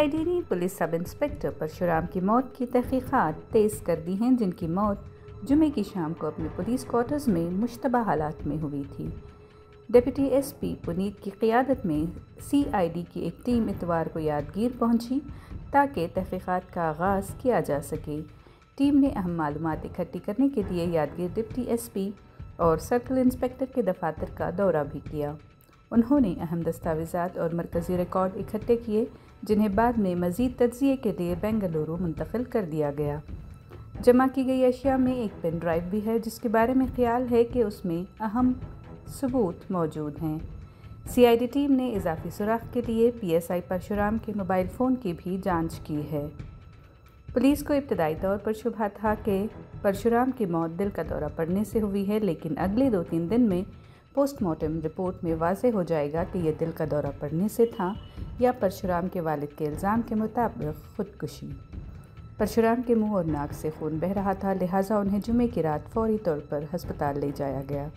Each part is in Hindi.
CID ने पुलिस सब इंस्पेक्टर परशुराम की मौत की तहकीकात तेज़ कर दी हैं, जिनकी मौत जुमे की शाम को अपने पुलिस क्वार्टर्स में मुश्तबा हालात में हुई थी। डिप्टी SP पुनीत की क़ियादत में CID की एक टीम इतवार को यादगीर पहुंची ताकि तहकीकात का आगाज़ किया जा सके। टीम ने अहम मालूमात इकट्ठी करने के लिए यादगीर डिप्टी SP और सर्कल इंस्पेक्टर के दफातर का दौरा भी किया। उन्होंने अहम दस्तावेज़ात और मरकज़ी रिकॉर्ड इकट्ठे किए, जिन्हें बाद में मज़ीद तज्ज़िये के लिए बेंगलुरु मुंतकिल कर दिया गया। जमा की गई अशिया में एक पेन ड्राइव भी है, जिसके बारे में ख्याल है कि उसमें अहम सबूत मौजूद हैं। CID टीम ने इजाफी सुराख के लिए PSI परशुराम के मोबाइल फ़ोन की भी जांच की है। पुलिस को इब्तदाई तौर पर शुबहा था कि परशुराम की मौत दिल का दौरा पड़ने से हुई है, लेकिन अगले 2-3 दिन में पोस्टमार्टम रिपोर्ट में वाज़ेह हो जाएगा कि यह दिल का दौरा पड़ने से था या परशुराम के वालिद के इल्ज़ाम के मुताबिक खुदकुशी। परशुराम के मुंह और नाक से खून बह रहा था, लिहाजा उन्हें जुमे की रात फौरी तौर पर अस्पताल ले जाया गया।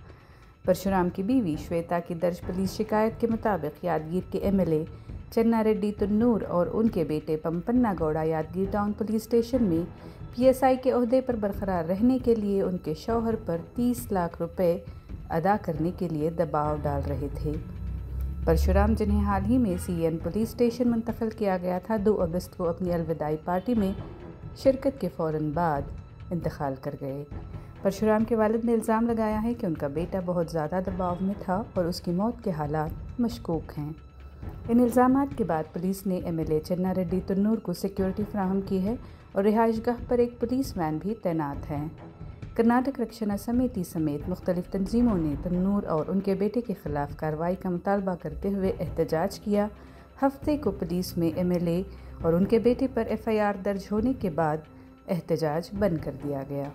परशुराम की बीवी श्वेता की दर्ज पुलिस शिकायत के मुताबिक यादगीर के MLA चन्ना रेड्डी तुन्नूर और उनके बेटे Pampanna Gowda Yadgir town police station में PSI के ओहदे पर बरकरार रहने के लिए उनके शौहर पर 30 लाख रुपए अदा करने के लिए दबाव डाल रहे थे। परशुराम, जिन्हें हाल ही में CN पुलिस स्टेशन मुंतकिल किया गया था, 2 अगस्त को अपनी अलविदाई पार्टी में शिरकत के फ़ौरन बाद इंतकाल कर गए। परशुराम के वालिद ने इल्ज़ाम लगाया है कि उनका बेटा बहुत ज़्यादा दबाव में था और उसकी मौत के हालात मशकूक हैं। इन इल्ज़ामात के बाद पुलिस ने MLA चन्ना रेड्डी तुन्नूर को सिक्योरिटी फराहम की है और रिहाइशगाह पर एक पुलिस वैन भी तैनात है। कर्नाटक रक्षणा समिति समेत मुख्तलिफ तंजीमों ने तन्नूर और उनके बेटे के खिलाफ कार्रवाई का मुतालबा करते हुए एहतजाज किया। हफ्ते को पुलिस में MLA और उनके बेटे पर FIR दर्ज होने के बाद एहतजाज बंद कर दिया गया।